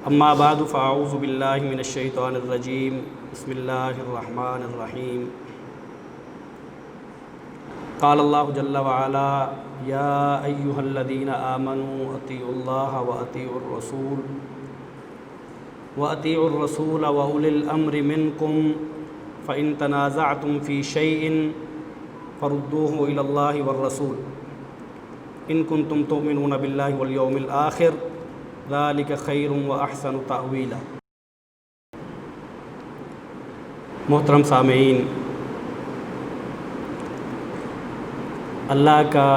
اما بعد فاعوذ باللہ من الشیطان الرجیم بسم اللہ الرحمن الرحیم قال اللہ جل وعلا یا ایہا الذین آمنوا اطیعوا اللہ واطیعوا الرسول واولی الامر منکم فإن تنازعتم فی شیء فردوه الی اللہ والرسول ان کنتم تؤمنون باللہ والیوم الآخر ذالک خیر و احسن تأویلا۔ محترم سامعین، اللہ کا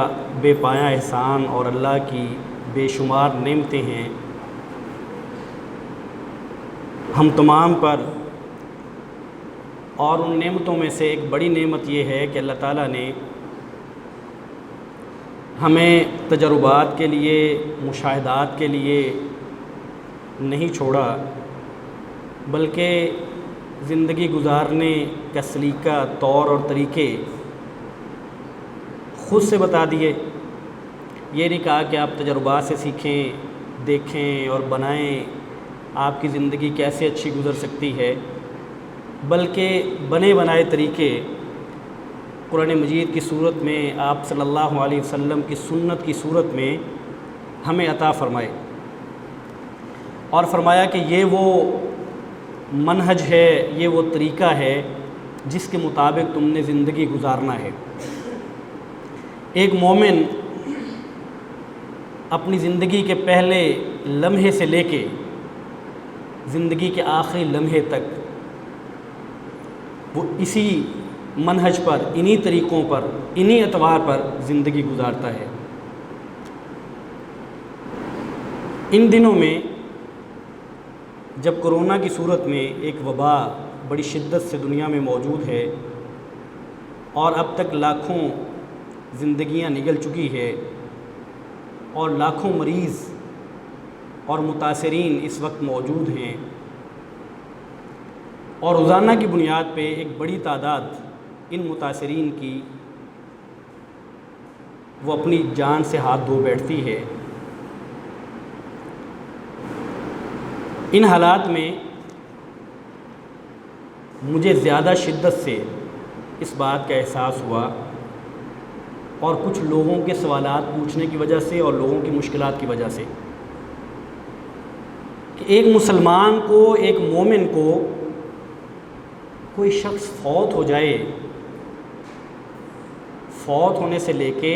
بے پایہ احسان اور اللہ کی بے شمار نعمتیں ہیں ہم تمام پر، اور ان نعمتوں میں سے ایک بڑی نعمت یہ ہے کہ اللہ تعالیٰ نے ہمیں تجربات کے لیے، مشاہدات کے لیے نہیں چھوڑا، بلکہ زندگی گزارنے کا سلیقہ، طور اور طریقے خود سے بتا دیے۔ یہ نہیں کہا کہ آپ تجربات سے سیکھیں، دیکھیں اور بنائیں آپ کی زندگی کیسے اچھی گزر سکتی ہے، بلکہ بنے بنائے طریقے قرآن مجید کی صورت میں، آپ صلی اللہ علیہ وسلم کی سنت کی صورت میں ہمیں عطا فرمائے، اور فرمایا کہ یہ وہ منہج ہے، یہ وہ طریقہ ہے جس کے مطابق تم نے زندگی گزارنا ہے۔ ایک مومن اپنی زندگی کے پہلے لمحے سے لے کے زندگی کے آخری لمحے تک وہ اسی منہج پر، انہی طریقوں پر، انہی اطوار پر زندگی گزارتا ہے۔ ان دنوں میں جب کرونا کی صورت میں ایک وبا بڑی شدت سے دنیا میں موجود ہے اور اب تک لاکھوں زندگیاں نگل چکی ہے اور لاکھوں مریض اور متاثرین اس وقت موجود ہیں، اور روزانہ کی بنیاد پہ ایک بڑی تعداد ان متاثرین کی وہ اپنی جان سے ہاتھ دھو بیٹھتی ہے۔ ان حالات میں مجھے زیادہ شدت سے اس بات کا احساس ہوا، اور کچھ لوگوں کے سوالات پوچھنے کی وجہ سے اور لوگوں کی مشکلات کی وجہ سے، کہ ایک مسلمان کو، ایک مومن کو کوئی شخص فوت ہو جائے، فوت ہونے سے لے کے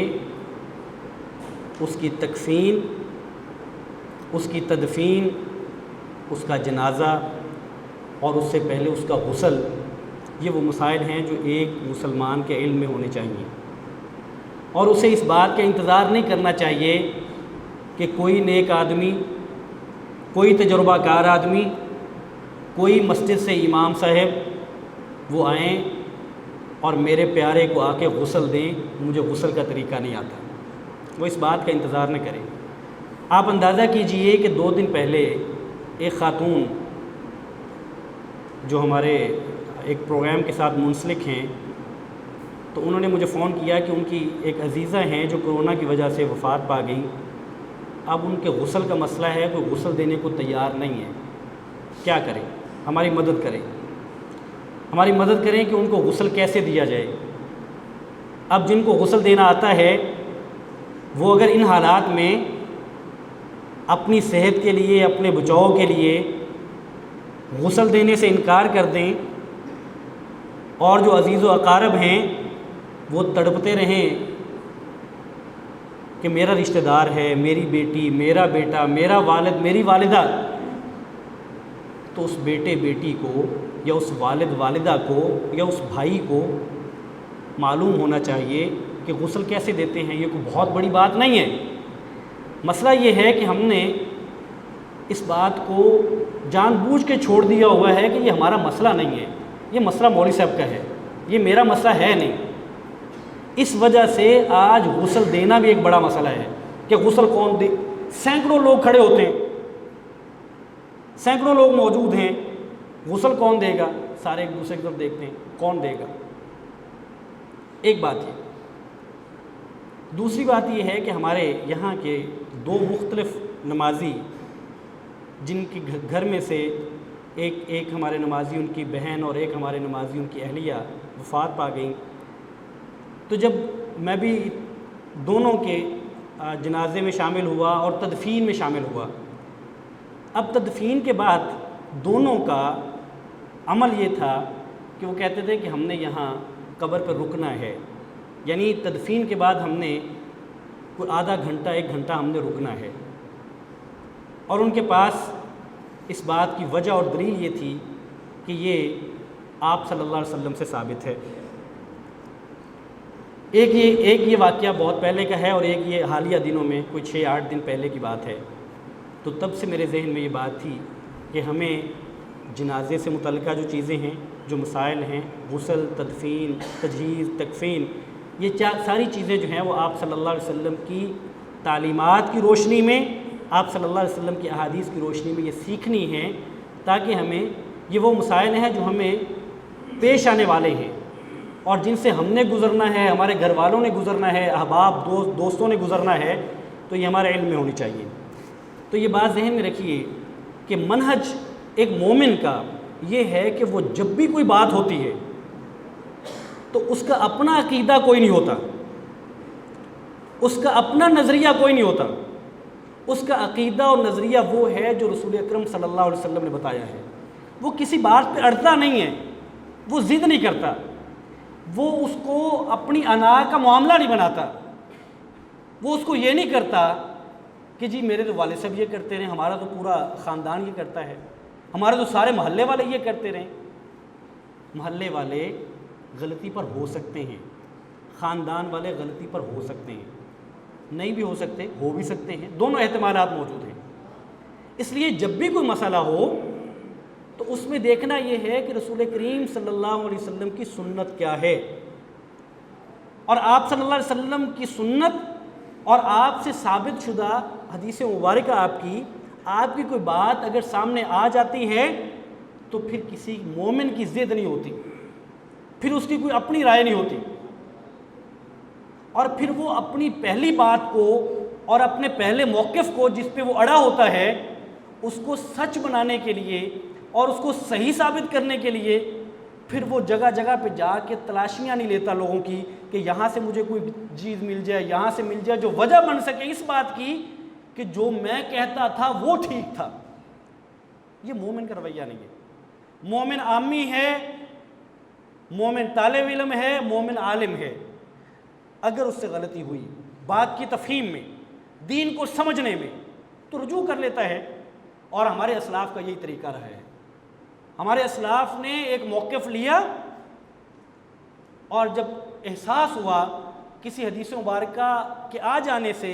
اس کی تکفین، اس کی تدفین، اس کا جنازہ اور اس سے پہلے اس کا غسل، یہ وہ مسائل ہیں جو ایک مسلمان کے علم میں ہونے چاہیے، اور اسے اس بات کا انتظار نہیں کرنا چاہیے کہ کوئی نیک آدمی، کوئی تجربہ کار آدمی، کوئی مسجد سے امام صاحب وہ آئیں اور میرے پیارے کو آ کے غسل دیں، مجھے غسل کا طریقہ نہیں آتا، وہ اس بات کا انتظار نہ کریں۔ آپ اندازہ کیجئے کہ 2 دن پہلے ایک خاتون جو ہمارے ایک پروگرام کے ساتھ منسلک ہیں، تو انہوں نے مجھے فون کیا کہ ان کی ایک عزیزہ ہیں جو کرونا کی وجہ سے وفات پا گئیں، اب ان کے غسل کا مسئلہ ہے، کوئی غسل دینے کو تیار نہیں ہے، کیا کریں؟ ہماری مدد کریں، ہماری مدد کریں کہ ان کو غسل کیسے دیا جائے۔ اب جن کو غسل دینا آتا ہے وہ اگر ان حالات میں اپنی صحت کے لیے، اپنے بچاؤ کے لیے غسل دینے سے انکار کر دیں، اور جو عزیز و اقارب ہیں وہ تڑپتے رہیں کہ میرا رشتہ دار ہے، میری بیٹی، میرا بیٹا، میرا والد، میری والدہ، تو اس بیٹے بیٹی کو یا اس والد والدہ کو یا اس بھائی کو معلوم ہونا چاہیے کہ غسل کیسے دیتے ہیں۔ یہ کوئی بہت بڑی بات نہیں ہے، مسئلہ یہ ہے کہ ہم نے اس بات کو جان بوجھ کے چھوڑ دیا ہوا ہے کہ یہ ہمارا مسئلہ نہیں ہے، یہ مسئلہ مولوی صاحب کا ہے، یہ میرا مسئلہ ہے نہیں۔ اس وجہ سے آج غسل دینا بھی ایک بڑا مسئلہ ہے کہ غسل کون دے۔ سینکڑوں لوگ کھڑے ہوتے ہیں، سینکڑوں لوگ موجود ہیں، غسل کون دے گا؟ سارے ایک دوسرے کی طرف دیکھتے ہیں، کون دے گا؟ ایک بات یہ۔ دوسری بات یہ ہے کہ ہمارے یہاں کے 2 مختلف نمازی جن کے گھر میں سے ایک ہمارے نمازی ان کی بہن اور ایک ہمارے نمازی ان کی اہلیہ وفات پا گئیں، تو جب میں بھی دونوں کے جنازے میں شامل ہوا اور تدفین میں شامل ہوا. اب تدفین کے بعد دونوں کا عمل یہ تھا کہ وہ کہتے تھے کہ ہم نے یہاں قبر پر رکنا ہے، یعنی تدفین کے بعد ہم نے کوئی آدھا گھنٹہ 1 گھنٹہ ہم نے رکنا ہے. اور ان کے پاس اس بات کی وجہ اور دلیل یہ تھی کہ یہ آپ صلی اللہ علیہ وسلم سے ثابت ہے. ایک یہ واقعہ بہت پہلے کا ہے اور ایک یہ حالیہ دنوں میں کوئی 6-8 دن پہلے کی بات ہے. تو تب سے میرے ذہن میں یہ بات تھی کہ ہمیں جنازے سے متعلقہ جو چیزیں ہیں، جو مسائل ہیں، غسل، تدفین، تجہیز، تکفین، یہ ساری چیزیں جو ہیں وہ آپ صلی اللہ علیہ وسلم کی تعلیمات کی روشنی میں، آپ صلی اللہ علیہ وسلم کی احادیث کی روشنی میں یہ سیکھنی ہیں، تاکہ ہمیں یہ وہ مسائل ہیں جو ہمیں پیش آنے والے ہیں اور جن سے ہم نے گزرنا ہے، ہمارے گھر والوں نے گزرنا ہے، احباب دوستوں نے گزرنا ہے، تو یہ ہمارے علم میں ہونی چاہیے. تو یہ بات ذہن میں رکھیے کہ منہج ایک مومن کا یہ ہے کہ وہ جب بھی کوئی بات ہوتی ہے تو اس کا اپنا عقیدہ کوئی نہیں ہوتا، اس کا اپنا نظریہ کوئی نہیں ہوتا. اس کا عقیدہ اور نظریہ وہ ہے جو رسول اکرم صلی اللہ علیہ وسلم نے بتایا ہے. وہ کسی بات پہ اڑتا نہیں ہے، وہ ضد نہیں کرتا، وہ اس کو اپنی انا کا معاملہ نہیں بناتا. وہ اس کو یہ نہیں کرتا کہ جی میرے تو والد صاحب یہ کرتے رہے، ہمارا تو پورا خاندان یہ کرتا ہے، ہمارے تو سارے محلے والے یہ کرتے رہے. محلے والے غلطی پر ہو سکتے ہیں، خاندان والے غلطی پر ہو سکتے ہیں، نہیں بھی ہو سکتے، ہو بھی سکتے ہیں، دونوں احتمالات موجود ہیں. اس لیے جب بھی کوئی مسئلہ ہو تو اس میں دیکھنا یہ ہے کہ رسول کریم صلی اللہ علیہ وسلم کی سنت کیا ہے، اور آپ صلی اللہ علیہ وسلم کی سنت اور آپ سے ثابت شدہ حدیث مبارکہ آپ کی کوئی بات اگر سامنے آ جاتی ہے تو پھر کسی مومن کی ضد نہیں ہوتی، پھر اس کی کوئی اپنی رائے نہیں ہوتی، اور پھر وہ اپنی پہلی بات کو اور اپنے پہلے موقف کو جس پہ وہ اڑا ہوتا ہے اس کو سچ بنانے کے لیے اور اس کو صحیح ثابت کرنے کے لیے پھر وہ جگہ جگہ پہ جا کے تلاشیاں نہیں لیتا لوگوں کی کہ یہاں سے مجھے کوئی چیز مل جائے، یہاں سے مل جائے جو وجہ بن سکے اس بات کی کہ جو میں کہتا تھا وہ ٹھیک تھا. یہ مومن کا رویہ نہیں ہے. مومن عامی ہے، مومن طالب علم ہے، مومن عالم ہے. اگر اس سے غلطی ہوئی بات کی تفہیم میں، دین کو سمجھنے میں، تو رجوع کر لیتا ہے. اور ہمارے اسلاف کا یہی طریقہ رہا ہے. ہمارے اسلاف نے ایک موقف لیا اور جب احساس ہوا کسی حدیث مبارکہ کے آ جانے سے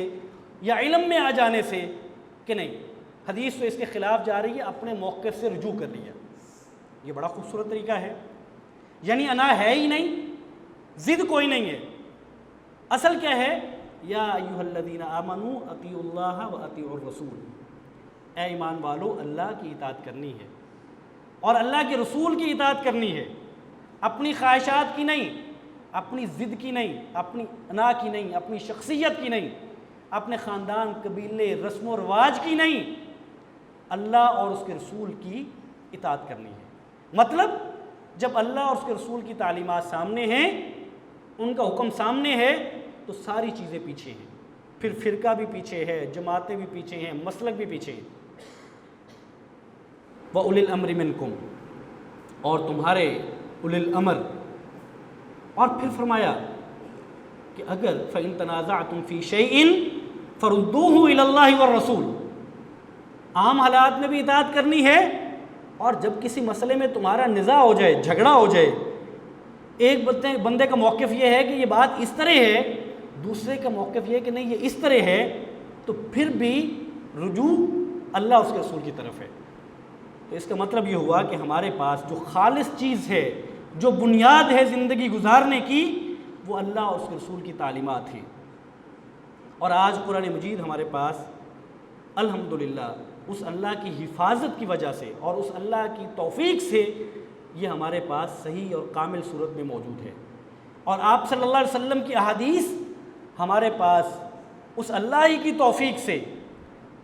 یا علم میں آ جانے سے کہ نہیں حدیث تو اس کے خلاف جا رہی ہے، اپنے موقف سے رجوع کر لیا. یہ بڑا خوبصورت طریقہ ہے. یعنی انا ہے ہی نہیں، ضد کوئی نہیں ہے. اصل کیا ہے؟ یا ایھا الذین آمنوا اطیعوا اللہ و اطیعوا الرسول. اے ایمان والو، اللہ کی اطاعت کرنی ہے اور اللہ کے رسول کی اطاعت کرنی ہے. اپنی خواہشات کی نہیں، اپنی ضد کی نہیں، اپنی انا کی نہیں، اپنی شخصیت کی نہیں، اپنے خاندان، قبیلے، رسم و رواج کی نہیں، اللہ اور اس کے رسول کی اطاعت کرنی ہے. مطلب جب اللہ اور اس کے رسول کی تعلیمات سامنے ہیں، ان کا حکم سامنے ہے، تو ساری چیزیں پیچھے ہیں. پھر فرقہ بھی پیچھے ہے، جماعتیں بھی پیچھے ہیں، مسلک بھی پیچھے ہیں. وَأُولِي الْأَمْرِ مِنْكُمْ، اور تمہارے اُولِي الْأَمْر. اور پھر فرمایا کہ اگر فَإِن تَنَازَعْتُمْ فِي شَيْءٍ فَرُدُّوهُ إِلَى اللَّهِ وَالرَّسُولِ. عام حالات میں بھی اطاعت کرنی ہے، اور جب کسی مسئلے میں تمہارا نزاع ہو جائے، جھگڑا ہو جائے، ایک بندے کا موقف یہ ہے کہ یہ بات اس طرح ہے، دوسرے کا موقف یہ ہے کہ نہیں یہ اس طرح ہے، تو پھر بھی رجوع اللہ اور اس کے رسول کی طرف ہے. تو اس کا مطلب یہ ہوا کہ ہمارے پاس جو خالص چیز ہے، جو بنیاد ہے زندگی گزارنے کی، وہ اللہ اور اس کے رسول کی تعلیمات ہیں. اور آج قرآن مجید ہمارے پاس الحمدللہ اس اللہ کی حفاظت کی وجہ سے اور اس اللہ کی توفیق سے یہ ہمارے پاس صحیح اور کامل صورت میں موجود ہے. اور آپ صلی اللہ علیہ وسلم کی احادیث ہمارے پاس اس اللہ ہی کی توفیق سے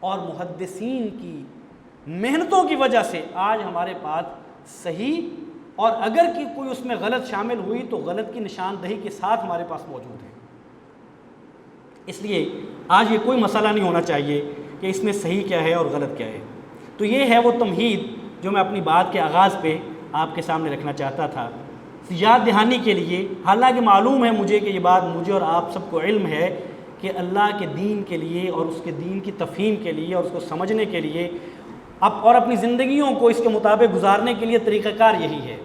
اور محدثین کی محنتوں کی وجہ سے آج ہمارے پاس صحیح، اور اگر کہ کوئی اس میں غلط شامل ہوئی تو غلط کی نشاندہی کے ساتھ ہمارے پاس موجود ہے۔ اس لیے آج یہ کوئی مسئلہ نہیں ہونا چاہیے کہ اس میں صحیح کیا ہے اور غلط کیا ہے۔ تو یہ ہے وہ تمہید جو میں اپنی بات کے آغاز پہ آپ کے سامنے رکھنا چاہتا تھا، یاد دہانی کے لیے۔ حالانکہ معلوم ہے مجھے کہ یہ بات مجھے اور آپ سب کو علم ہے کہ اللہ کے دین کے لیے اور اس کے دین کی تفہیم کے لیے اور اس کو سمجھنے کے لیے اور اپنی زندگیوں کو اس کے مطابق گزارنے کے لیے طریقہ کار یہی ہے۔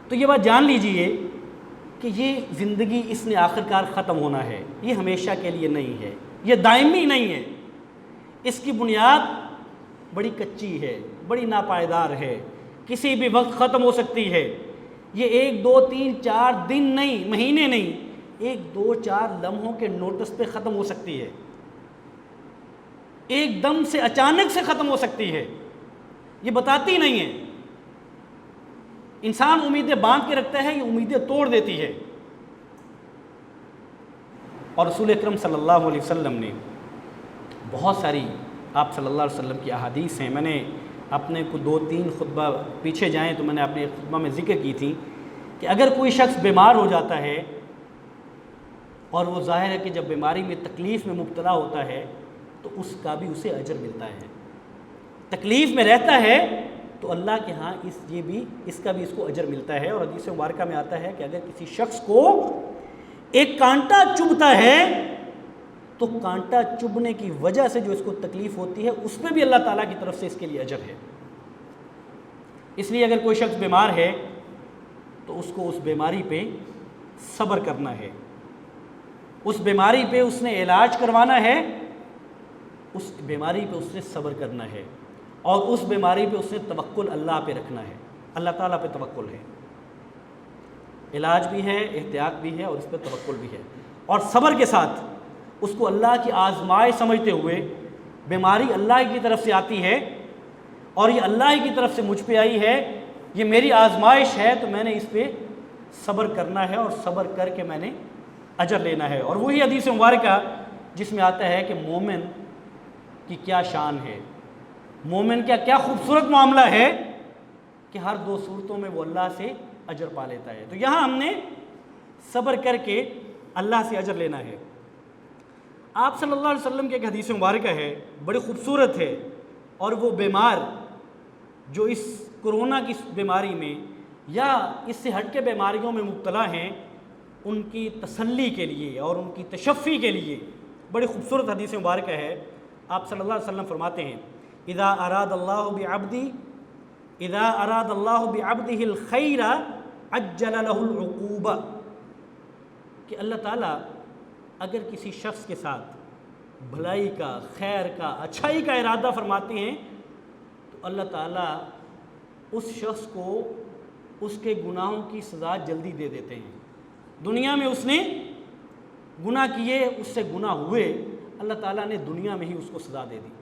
تو یہ بات جان لیجئے کہ یہ زندگی اس نے آخر کار ختم ہونا ہے، یہ ہمیشہ کے لیے نہیں ہے، یہ دائمی نہیں ہے، اس کی بنیاد بڑی کچی ہے، بڑی ناپائیدار ہے، کسی بھی وقت ختم ہو سکتی ہے۔ یہ 1 2 3 4 دن نہیں، مہینے نہیں، 1 2 4 لمحوں کے نوٹس پہ ختم ہو سکتی ہے، ایک دم سے اچانک سے ختم ہو سکتی ہے، یہ بتاتی نہیں ہے۔ انسان امیدیں باندھ کے رکھتا ہے، یہ امیدیں توڑ دیتی ہے۔ اور رسول اکرم صلی اللہ علیہ وسلم نے بہت ساری آپ صلی اللہ علیہ وسلم کی احادیث ہیں، میں نے اپنے کو 2 3 خطبہ پیچھے جائیں تو میں نے اپنے خطبہ میں ذکر کی تھی کہ اگر کوئی شخص بیمار ہو جاتا ہے اور وہ ظاہر ہے کہ جب بیماری میں تکلیف میں مبتلا ہوتا ہے تو اس کا بھی اسے اجر ملتا ہے، تکلیف میں رہتا ہے تو اللہ کے ہاں اس کا بھی اس کو اجر ملتا ہے۔ اور حدیث مبارکہ میں آتا ہے کہ اگر کسی شخص کو ایک کانٹا چبھتا ہے تو کانٹا چبھنے کی وجہ سے جو اس کو تکلیف ہوتی ہے اس پہ بھی اللہ تعالیٰ کی طرف سے اس کے لیے اجر ہے۔ اس لیے اگر کوئی شخص بیمار ہے تو اس کو اس بیماری پہ صبر کرنا ہے، اس بیماری پہ اس نے علاج کروانا ہے، اس بیماری پہ اس نے صبر کرنا ہے، اور اس بیماری پہ اس نے توکل اللہ پہ رکھنا ہے، اللہ تعالیٰ پہ توکل ہے، علاج بھی ہے، احتیاط بھی ہے، اور اس پہ توکل بھی ہے، اور صبر کے ساتھ اس کو اللہ کی آزمائش سمجھتے ہوئے بیماری اللہ کی طرف سے آتی ہے اور یہ اللہ کی طرف سے مجھ پہ آئی ہے، یہ میری آزمائش ہے تو میں نے اس پہ صبر کرنا ہے اور صبر کر کے میں نے اجر لینا ہے۔ اور وہی حدیث مبارکہ جس میں آتا ہے کہ مومن کی کیا شان ہے، مومن کا کیا خوبصورت معاملہ ہے کہ ہر 2 صورتوں میں وہ اللہ سے اجر پا لیتا ہے۔ تو یہاں ہم نے صبر کر کے اللہ سے اجر لینا ہے۔ آپ صلی اللہ علیہ وسلم کی ایک حدیث مبارکہ ہے، بڑی خوبصورت ہے، اور وہ بیمار جو اس کرونا کی بیماری میں یا اس سے ہٹ کے بیماریوں میں مبتلا ہیں ان کی تسلی کے لیے اور ان کی تشفی کے لیے بڑی خوبصورت حدیث مبارکہ ہے۔ آپ صلی اللہ علیہ وسلم فرماتے ہیں اذا اراد اللہ بعبدہ الخیر عجل له العقوبہ، کہ اللہ تعالیٰ اگر کسی شخص کے ساتھ بھلائی کا، خیر کا، اچھائی کا ارادہ فرماتے ہیں تو اللہ تعالیٰ اس شخص کو اس کے گناہوں کی سزا جلدی دے دیتے ہیں۔ دنیا میں اس نے گناہ کیے، اس سے گناہ ہوئے، اللہ تعالیٰ نے دنیا میں ہی اس کو سزا دے دی۔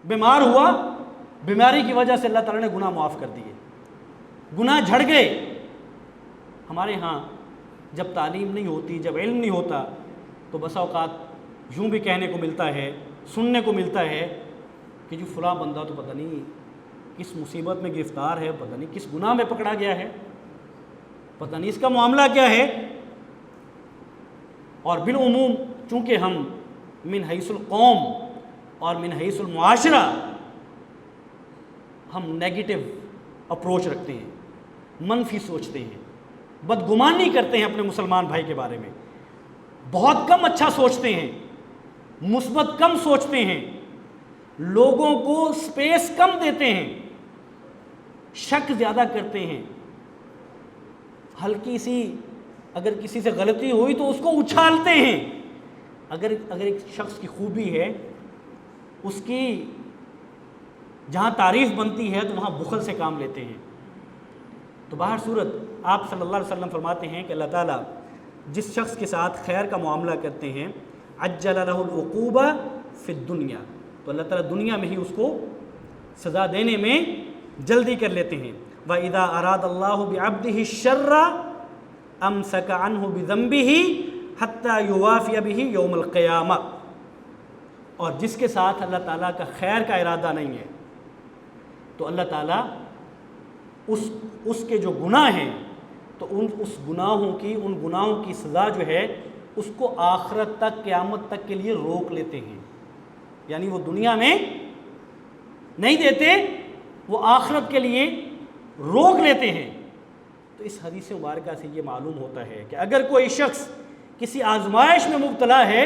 بیمار ہوا، بیماری کی وجہ سے اللہ تعالیٰ نے گناہ معاف کر دیے، گناہ جھڑ گئے۔ ہمارے ہاں جب تعلیم نہیں ہوتی، جب علم نہیں ہوتا تو بسا اوقات یوں بھی کہنے کو ملتا ہے، سننے کو ملتا ہے کہ جو فلاں بندہ تو پتہ نہیں کس مصیبت میں گرفتار ہے، پتہ نہیں کس گناہ میں پکڑا گیا ہے، پتہ نہیں اس کا معاملہ کیا ہے۔ اور بالعموم چونکہ ہم من حیث القوم اور من حیث المعاشرہ ہم نیگیٹو اپروچ رکھتے ہیں، منفی سوچتے ہیں، بدگمانی کرتے ہیں اپنے مسلمان بھائی کے بارے میں، بہت کم اچھا سوچتے ہیں، مثبت کم سوچتے ہیں، لوگوں کو سپیس کم دیتے ہیں، شک زیادہ کرتے ہیں، ہلکی سی اگر کسی سے غلطی ہوئی تو اس کو اچھالتے ہیں، اگر ایک شخص کی خوبی ہے اس کی جہاں تعریف بنتی ہے تو وہاں بخل سے کام لیتے ہیں۔ تو باہر صورت آپ صلی اللہ علیہ وسلم فرماتے ہیں کہ اللہ تعالیٰ جس شخص کے ساتھ خیر کا معاملہ کرتے ہیں عجل لہ العقوبہ فی الدنیا، تو اللہ تعالیٰ دنیا میں ہی اس کو سزا دینے میں جلدی کر لیتے ہیں۔ وَإِذَا أَرَادَ اللَّهُ بِعَبْدِهِ الشَّرَّ أَمْسَكَ عَنْهُ بِذَنبِهِ حَتَّى يُوَافِيَ بِهِ يَوْمَ الْقِيَامَةِ، اور جس کے ساتھ اللہ تعالیٰ کا خیر کا ارادہ نہیں ہے، تو اللہ تعالیٰ اس کے جو گناہ ہیں تو اس گناہوں کی سزا جو ہے اس کو آخرت تک، قیامت تک کے لیے روک لیتے ہیں. یعنی وہ دنیا میں نہیں دیتے، وہ آخرت کے لیے روک لیتے ہیں. تو اس حدیث مبارکہ سے یہ معلوم ہوتا ہے کہ اگر کوئی شخص کسی آزمائش میں مبتلا ہے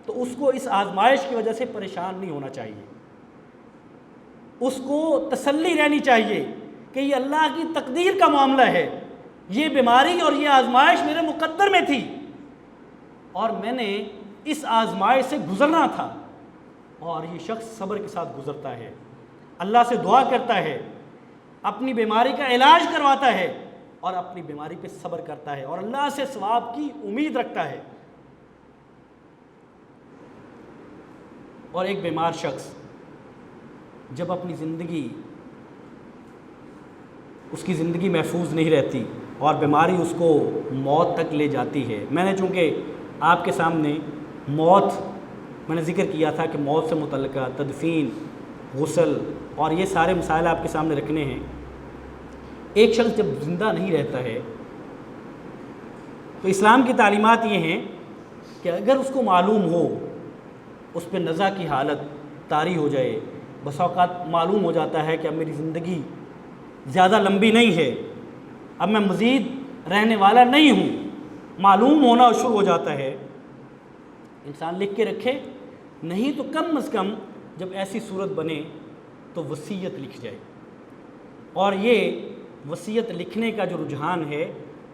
تو اس کو اس آزمائش کی وجہ سے پریشان نہیں ہونا چاہیے. اس کو تسلی رہنی چاہیے کہ یہ اللہ کی تقدیر کا معاملہ ہے، یہ بیماری اور یہ آزمائش میرے مقدر میں تھی اور میں نے اس آزمائش سے گزرنا تھا. اور یہ شخص صبر کے ساتھ گزرتا ہے، اللہ سے دعا کرتا ہے، اپنی بیماری کا علاج کرواتا ہے اور اپنی بیماری پہ صبر کرتا ہے اور اللہ سے ثواب کی امید رکھتا ہے. اور ایک بیمار شخص جب اپنی اس کی زندگی محفوظ نہیں رہتی اور بیماری اس کو موت تک لے جاتی ہے. میں نے چونکہ آپ کے سامنے میں نے ذکر کیا تھا کہ موت سے متعلقہ تدفین، غسل اور یہ سارے مسائل آپ کے سامنے رکھنے ہیں. ایک شخص جب زندہ نہیں رہتا ہے تو اسلام کی تعلیمات یہ ہیں کہ اگر اس کو معلوم ہو، اس پہ نزع کی حالت طاری ہو جائے، بس اوقات معلوم ہو جاتا ہے کہ اب میری زندگی زیادہ لمبی نہیں ہے، اب میں مزید رہنے والا نہیں ہوں، معلوم ہونا شروع ہو جاتا ہے، انسان لکھ کے رکھے، نہیں تو کم از کم جب ایسی صورت بنے تو وصیت لکھ جائے. اور یہ وصیت لکھنے کا جو رجحان ہے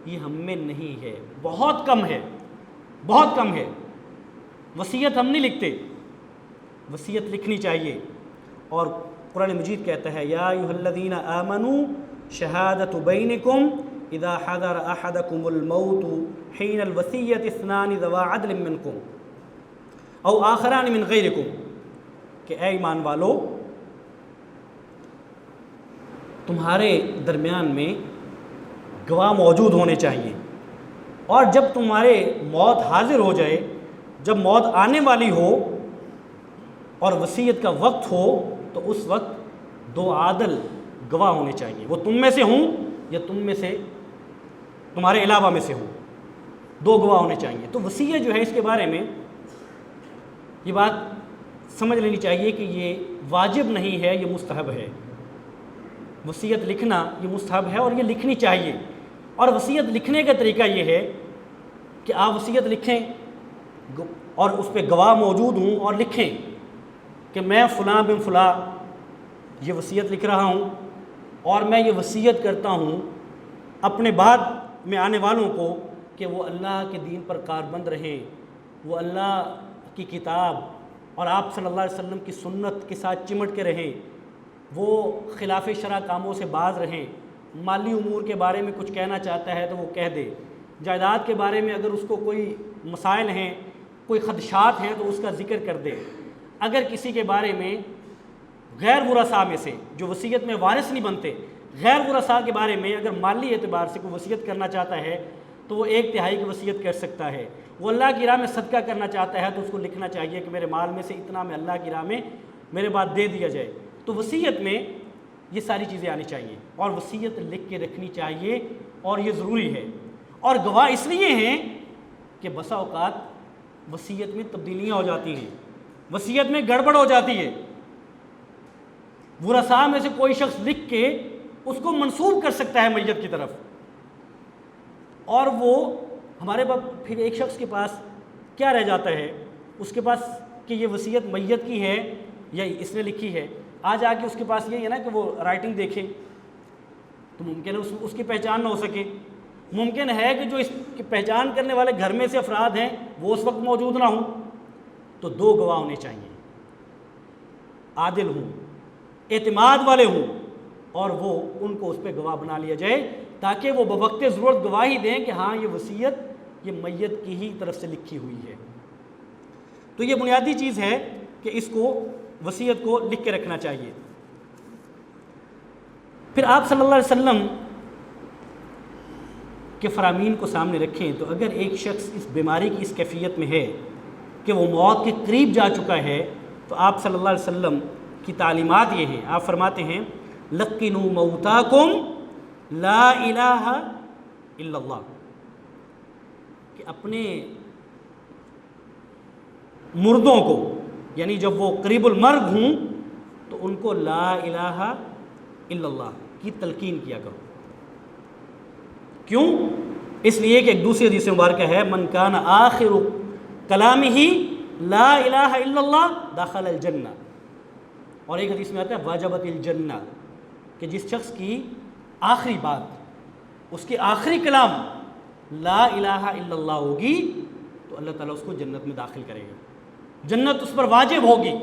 یہ ہم میں نہیں ہے، بہت کم ہے، بہت کم ہے. وصیت ہم نہیں لکھتے، وصیت لکھنی چاہیے. اور قرآن مجید کہتا ہے یا ایھا الذین آمنوا شہادۃ بینکم اذا حضر احدکم الموت حین الوصیۃ اثنان ذوا عدل منکم او آخران من غیرکم، کہ اے ایمان والو تمہارے درمیان میں گواہ موجود ہونے چاہیے، اور جب تمہارے موت حاضر ہو جائے، جب موت آنے والی ہو اور وصیت کا وقت ہو تو اس وقت 2 عادل گواہ ہونے چاہیے. وہ تم میں سے ہوں یا تم میں سے تمہارے علاوہ میں سے ہوں، 2 گواہ ہونے چاہیے. تو وصیت جو ہے اس کے بارے میں یہ بات سمجھ لینی چاہیے کہ یہ واجب نہیں ہے، یہ مستحب ہے. وصیت لکھنا یہ مستحب ہے اور یہ لکھنی چاہیے. اور وصیت لکھنے کا طریقہ یہ ہے کہ آپ وصیت لکھیں اور اس پہ گواہ موجود ہوں اور لکھیں کہ میں فلاں بن فلاں یہ وصیت لکھ رہا ہوں اور میں یہ وصیت کرتا ہوں اپنے بعد میں آنے والوں کو کہ وہ اللہ کے دین پر کاربند رہیں، وہ اللہ کی کتاب اور آپ صلی اللہ علیہ وسلم کی سنت کے ساتھ چمٹ کے رہیں، وہ خلاف شرع کاموں سے باز رہیں. مالی امور کے بارے میں کچھ کہنا چاہتا ہے تو وہ کہہ دے. جائیداد کے بارے میں اگر اس کو کوئی مسائل ہیں، کوئی خدشات ہیں تو اس کا ذکر کر دے. اگر کسی کے بارے میں غیر ورثاء میں سے جو وصیت میں وارث نہیں بنتے، غیر ورثاء کے بارے میں اگر مالی اعتبار سے کوئی وصیت کرنا چاہتا ہے تو وہ 1/3 کی وصیت کر سکتا ہے. وہ اللہ کی راہ میں صدقہ کرنا چاہتا ہے تو اس کو لکھنا چاہیے کہ میرے مال میں سے اتنا میں اللہ کی راہ میں میرے بعد دے دیا جائے. تو وصیت میں یہ ساری چیزیں آنی چاہیے اور وصیت لکھ کے رکھنی چاہیے اور یہ ضروری ہے. اور گواہ اس لیے ہیں کہ بسا اوقات وصیت میں تبدیلیاں ہو جاتی ہیں، وصیت میں گڑبڑ ہو جاتی ہے. ورثاء میں سے کوئی شخص لکھ کے اس کو منسوب کر سکتا ہے میت کی طرف، اور وہ ہمارے پاس پھر ایک شخص کے پاس کیا رہ جاتا ہے، اس کے پاس کہ یہ وصیت میت کی ہے یا اس نے لکھی ہے. آج آ کے اس کے پاس یہ ہے نا کہ وہ رائٹنگ دیکھے تو ممکن ہے اس کی پہچان نہ ہو سکے. ممکن ہے کہ جو اس کی پہچان کرنے والے گھر میں سے افراد ہیں وہ اس وقت موجود نہ ہوں. تو 2 گواہ ہونے چاہیے، عادل ہوں، اعتماد والے ہوں، اور وہ ان کو اس پہ گواہ بنا لیا جائے تاکہ وہ بوقت ضرورت گواہی دیں کہ ہاں یہ وصیت یہ میت کی ہی طرف سے لکھی ہوئی ہے. تو یہ بنیادی چیز ہے کہ اس کو وصیت کو لکھ کے رکھنا چاہیے. پھر آپ صلی اللہ علیہ وسلم کے فرامین کو سامنے رکھیں تو اگر ایک شخص اس بیماری کی اس کیفیت میں ہے کہ وہ موت کے قریب جا چکا ہے تو آپ صلی اللہ علیہ وسلم کی تعلیمات یہ ہیں، آپ فرماتے ہیں لقنوا موتاکم لا الہ الا اللہ، کہ اپنے مردوں کو، یعنی جب وہ قریب المرگ ہوں تو ان کو لا الہ الا اللہ کی تلقین کیا کرو۔ کیوں؟ اس لیے کہ ایک دوسری حدیث مبارکہ ہے من کان آخر کلامہ لا الہ الا اللہ دخل الجنہ، اور ایک حدیث میں آتا ہے واجبت الجنہ، کہ جس شخص کی آخری بات، اس کے آخری کلام لا الہ الا اللہ ہوگی تو اللہ تعالیٰ اس کو جنت میں داخل کرے گا، جنت اس پر واجب ہوگی۔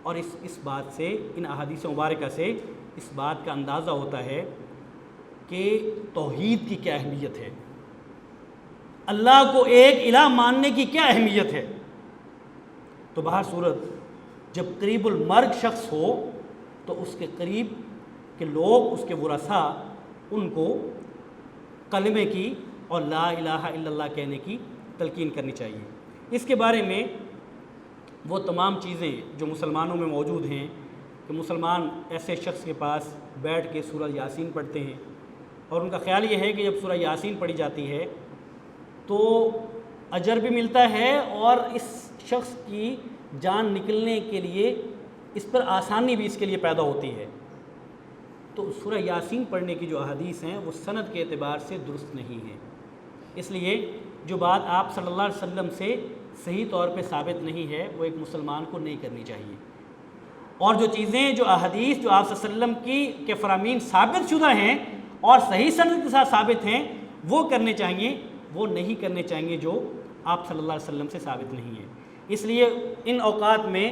اور اس بات سے، ان احادیث مبارکہ سے اس بات کا اندازہ ہوتا ہے کہ توحید کی کیا اہمیت ہے، اللہ کو ایک الہ ماننے کی کیا اہمیت ہے۔ تو بہر صورت جب قریب المرگ شخص ہو تو اس کے قریب کے لوگ، اس کے ورثاء، ان کو کلمے کی اور لا الہ الا اللہ کہنے کی تلقین کرنی چاہیے۔ اس کے بارے میں وہ تمام چیزیں جو مسلمانوں میں موجود ہیں کہ مسلمان ایسے شخص کے پاس بیٹھ کے سورہ یاسین پڑھتے ہیں، اور ان کا خیال یہ ہے کہ جب سورہ یاسین پڑھی جاتی ہے تو اجر بھی ملتا ہے اور اس شخص کی جان نکلنے کے لیے اس پر آسانی بھی اس کے لیے پیدا ہوتی ہے۔ تو سورہ یاسین پڑھنے کی جو احادیث ہیں وہ سند کے اعتبار سے درست نہیں ہیں، اس لیے جو بات آپ صلی اللہ علیہ وسلم سے صحیح طور پہ ثابت نہیں ہے وہ ایک مسلمان کو نہیں کرنی چاہیے، اور جو چیزیں، جو احادیث جو آپ صلی اللہ علیہ وسلم کے فرامین ثابت شدہ ہیں اور صحیح سند کے ساتھ ثابت ہیں وہ کرنے چاہیے، وہ نہیں کرنے چاہیے جو آپ صلی اللہ علیہ وسلم سے ثابت نہیں ہے۔ اس لیے ان اوقات میں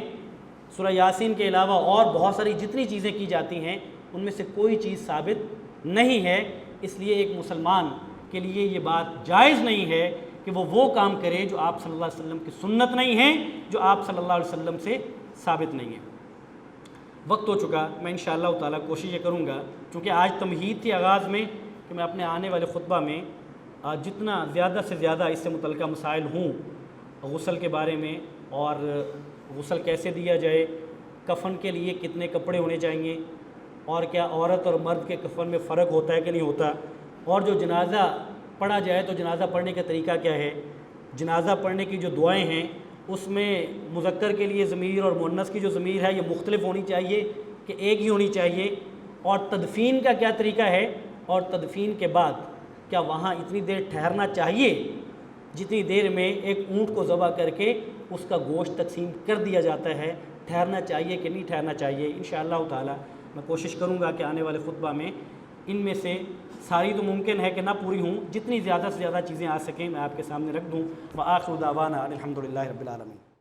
سورہ یاسین کے علاوہ اور بہت ساری جتنی چیزیں کی جاتی ہیں ان میں سے کوئی چیز ثابت نہیں ہے، اس لیے ایک مسلمان کے لیے یہ بات جائز نہیں ہے کہ وہ کام کرے جو آپ صلی اللہ علیہ وسلم کی سنت نہیں ہے، جو آپ صلی اللہ علیہ وسلم سے ثابت نہیں ہے۔ وقت ہو چکا، میں انشاءاللہ تعالیٰ کوشش یہ کروں گا، کیونکہ آج تمہید تھی آغاز میں، کہ میں اپنے آنے والے خطبہ میں جتنا زیادہ سے زیادہ اس سے متعلقہ مسائل ہوں، غسل کے بارے میں، اور غسل کیسے دیا جائے، کفن کے لیے کتنے کپڑے ہونے چاہیے، اور کیا عورت اور مرد کے کفن میں فرق ہوتا ہے کہ نہیں ہوتا، اور جو جنازہ پڑھا جائے تو جنازہ پڑھنے کا طریقہ کیا ہے، جنازہ پڑھنے کی جو دعائیں ہیں اس میں مذکر کے لیے ضمیر اور مؤنث کی جو ضمیر ہے یہ مختلف ہونی چاہیے کہ ایک ہی ہونی چاہیے، اور تدفین کا کیا طریقہ ہے، اور تدفین کے بعد کیا وہاں اتنی دیر ٹھہرنا چاہیے جتنی دیر میں ایک اونٹ کو ذبح کر کے اس کا گوشت تقسیم کر دیا جاتا ہے، ٹھہرنا چاہیے کہ نہیں ٹھہرنا چاہیے۔ انشاءاللہ تعالی میں کوشش کروں گا کہ آنے والے خطبہ میں ان میں سے ساری تو ممکن ہے کہ نہ پوری ہوں، جتنی زیادہ سے زیادہ چیزیں آ سکیں میں آپ کے سامنے رکھ دوں۔ وآخر دعوانا الحمدللہ رب العالمین۔